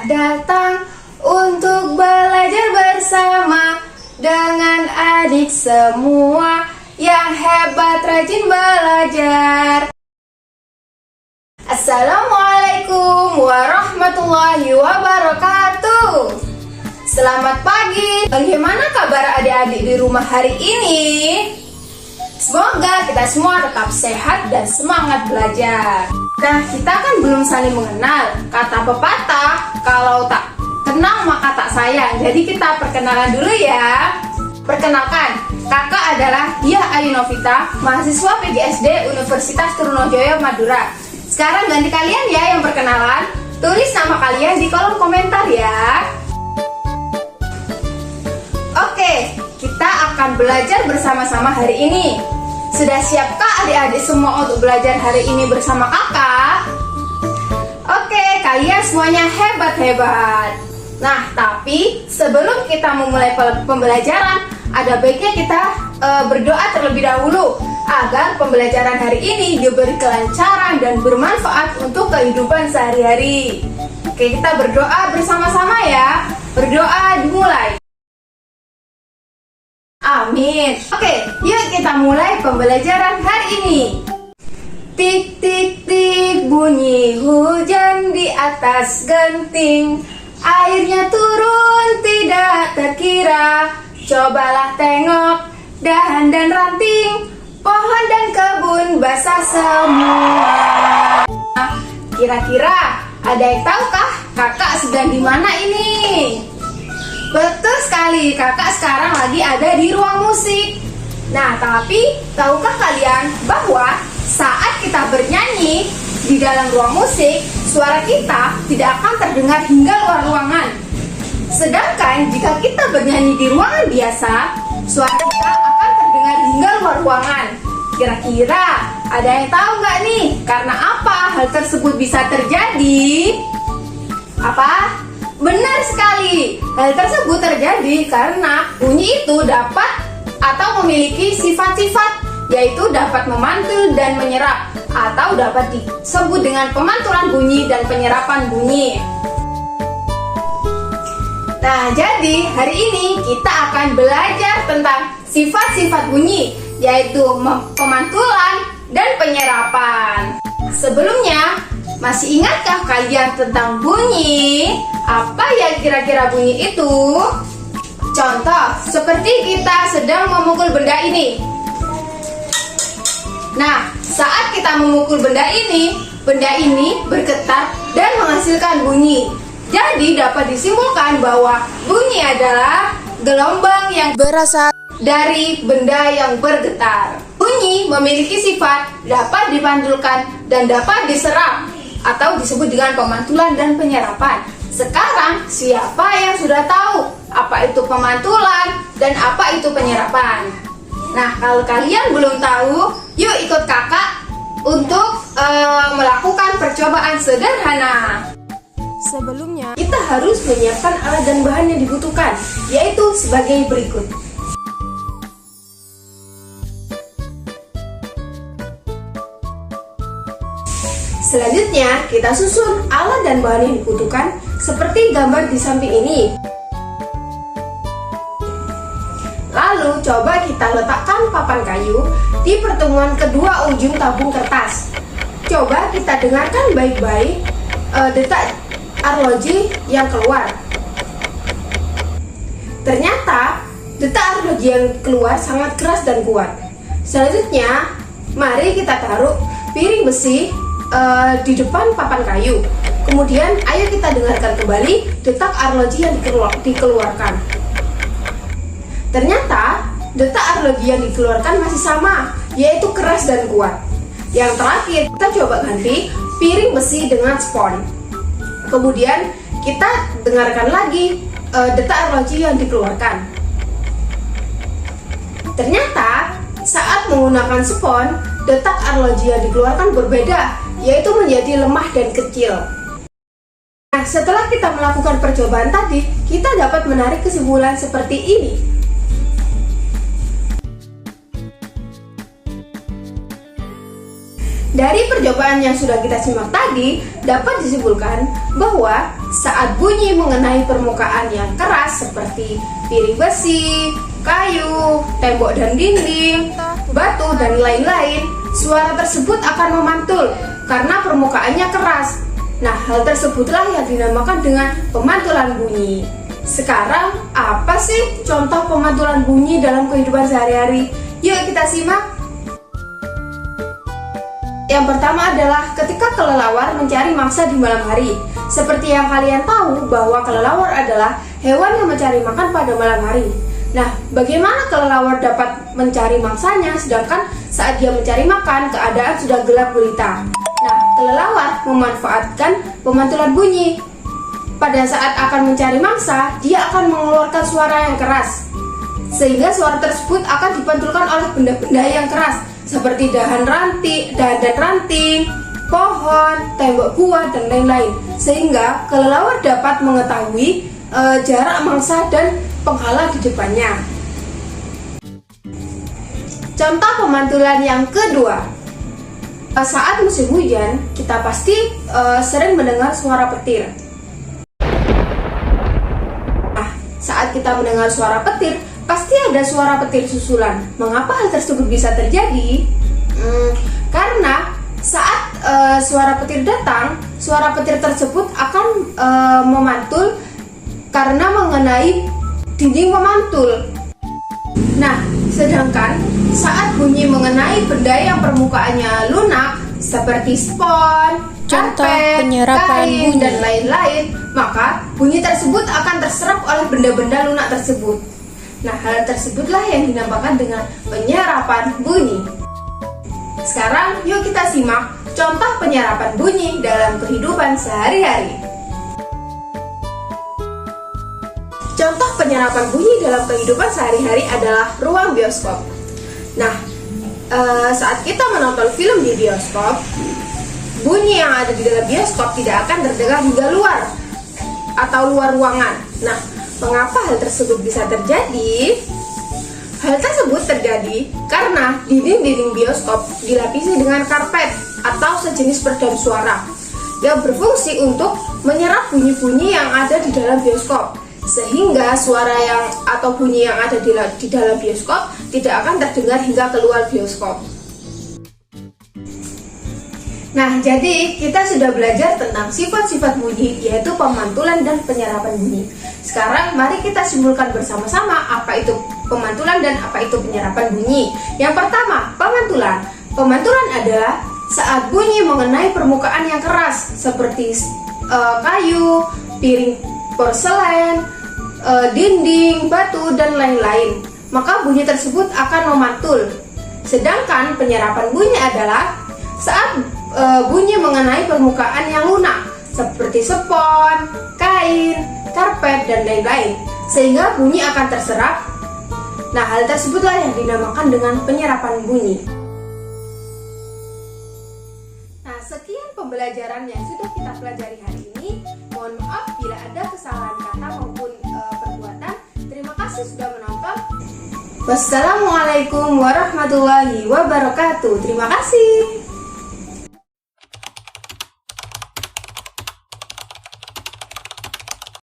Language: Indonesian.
datang untuk belajar bersama dengan adik semua yang hebat rajin belajar. Assalamualaikum warahmatullahi wabarakatuh. Selamat pagi. Bagaimana kabar adik-adik di rumah hari ini? Semoga kita semua tetap sehat dan semangat belajar. Nah, kita kan belum saling mengenal. Kata pepatah, kalau tak kenal maka tak sayang. Jadi kita perkenalan dulu ya. Perkenalkan, kakak adalah Diah Ayu Novita, mahasiswa PGSD Universitas Trunojoyo Madura. Sekarang ganti kalian ya yang perkenalan. Tulis nama kalian di kolom komentar ya. Oke, kita akan belajar bersama-sama hari ini. Sudah siapkah adik-adik semua untuk belajar hari ini bersama kakak? Oke, kalian semuanya hebat-hebat. Nah, tapi sebelum kita memulai pembelajaran, ada baiknya kita berdoa terlebih dahulu agar pembelajaran hari ini diberi kelancaran dan bermanfaat untuk kehidupan sehari-hari. Oke, kita berdoa bersama-sama ya. Berdoa dimulai. Amin. Oke, yuk kita mulai pembelajaran hari ini. Tik tik tik bunyi hujan di atas genting. Airnya turun tidak terkira. Cobalah tengok dahan dan ranting, pohon dan kebun basah semua. Kira-kira ada yang tahukah kakak sedang di mana ini? Betul sekali, kakak sekarang lagi ada di ruang musik. Nah, tapi tahukah kalian bahwa saat kita bernyanyi di dalam ruang musik, suara kita tidak akan terdengar hingga luar ruangan. Sedangkan jika kita bernyanyi di ruangan biasa, suara kita akan terdengar hingga luar ruangan. Kira-kira ada yang tahu nggak nih karena apa hal tersebut bisa terjadi? Apa? Benar sekali, hal tersebut terjadi karena bunyi itu dapat atau memiliki sifat-sifat, yaitu dapat memantul dan menyerap, atau dapat disebut dengan pemantulan bunyi dan penyerapan bunyi. Nah, jadi hari ini kita akan belajar tentang sifat-sifat bunyi, yaitu pemantulan dan penyerapan. Sebelumnya, masih ingatkah kalian tentang bunyi? Apa yang kira-kira bunyi itu? Contoh, seperti kita sedang memukul benda ini. Nah, saat kita memukul benda ini bergetar dan menghasilkan bunyi. Jadi dapat disimpulkan bahwa bunyi adalah gelombang yang berasal dari benda yang bergetar. Bunyi memiliki sifat dapat dipantulkan dan dapat diserap, atau disebut dengan pemantulan dan penyerapan. Sekarang, siapa yang sudah tahu apa itu pemantulan dan apa itu penyerapan? Nah, kalau kalian belum tahu, yuk ikut kakak untuk melakukan percobaan sederhana. Sebelumnya, kita harus menyiapkan alat dan bahan yang dibutuhkan, yaitu sebagai berikut. Selanjutnya, kita susun alat dan bahan yang dibutuhkan seperti gambar di samping ini. Lalu, coba kita letakkan papan kayu di pertemuan kedua ujung tabung kertas. Coba kita dengarkan baik-baik detak arloji yang keluar. Ternyata, detak arloji yang keluar sangat keras dan kuat. Selanjutnya, mari kita taruh piring besi di depan papan kayu. Kemudian ayo kita dengarkan kembali detak arloji yang dikeluarkan. Ternyata detak arloji yang dikeluarkan masih sama, yaitu keras dan kuat. Yang terakhir, kita coba ganti piring besi dengan spons. Kemudian kita dengarkan lagi detak arloji yang dikeluarkan. Ternyata saat menggunakan spons, detak arloji yang dikeluarkan berbeda, yaitu menjadi lemah dan kecil. Nah, setelah kita melakukan percobaan tadi, kita dapat menarik kesimpulan seperti ini. Dari percobaan yang sudah kita simak tadi, dapat disimpulkan bahwa saat bunyi mengenai permukaan yang keras seperti piring besi, kayu, tembok dan dinding, batu, dan lain-lain, suara tersebut akan memantul karena permukaannya keras. Nah, hal tersebutlah yang dinamakan dengan pemantulan bunyi. Sekarang, apa sih contoh pemantulan bunyi dalam kehidupan sehari-hari? Yuk kita simak. Yang pertama adalah ketika kelelawar mencari mangsa di malam hari. Seperti yang kalian tahu bahwa kelelawar adalah hewan yang mencari makan pada malam hari. Nah, bagaimana kelelawar dapat mencari mangsanya sedangkan saat dia mencari makan keadaan sudah gelap gulita? Nah, kelelawar memanfaatkan pemantulan bunyi. Pada saat akan mencari mangsa, dia akan mengeluarkan suara yang keras. Sehingga suara tersebut akan dipantulkan oleh benda-benda yang keras seperti dahan ranting, pohon, tembok buah, dan lain-lain. Sehingga kelelawar dapat mengetahui jarak mangsa dan penghalang di depannya. Contoh pemantulan yang kedua. Saat musim hujan, kita pasti sering mendengar suara petir. Nah, saat kita mendengar suara petir, pasti ada suara petir susulan. Mengapa hal tersebut bisa terjadi? Karena saat suara petir datang, suara petir tersebut akan memantul karena mengenai dinding pemantul. Nah, sedangkan saat bunyi mengenai benda yang permukaannya lunak seperti spons, karpet, kain, dan lain-lain, maka bunyi tersebut akan terserap oleh benda-benda lunak tersebut. Nah, hal tersebutlah yang dinamakan dengan penyerapan bunyi. Sekarang, yuk kita simak contoh penyerapan bunyi dalam kehidupan sehari-hari. Contoh penyerapan bunyi dalam kehidupan sehari-hari adalah ruang bioskop. Nah, saat kita menonton film di bioskop, bunyi yang ada di dalam bioskop tidak akan terdengar hingga luar atau luar ruangan. Nah, mengapa hal tersebut bisa terjadi? Hal tersebut terjadi karena dinding-dinding bioskop dilapisi dengan karpet atau sejenis peredam suara yang berfungsi untuk menyerap bunyi-bunyi yang ada di dalam bioskop, sehingga suara yang atau bunyi yang ada di dalam bioskop tidak akan terdengar hingga keluar bioskop. Nah, jadi kita sudah belajar tentang sifat-sifat bunyi, yaitu pemantulan dan penyerapan bunyi. Sekarang mari kita simpulkan bersama-sama apa itu pemantulan dan apa itu penyerapan bunyi. Yang pertama, pemantulan. Pemantulan adalah saat bunyi mengenai permukaan yang keras seperti kayu, piring porselen, dinding, batu, dan lain-lain. Maka bunyi tersebut akan memantul. Sedangkan penyerapan bunyi adalah saat bunyi mengenai permukaan yang lunak seperti spons, kain, karpet, dan lain-lain, sehingga bunyi akan terserap. Nah, hal tersebutlah yang dinamakan dengan penyerapan bunyi. Nah, sekian pembelajaran yang sudah kita pelajari hari ini. Mohon maaf bila ada kesalahan kata maupun perbuatan. Terima kasih sudah menonton. Wassalamualaikum warahmatullahi wabarakatuh. Terima kasih.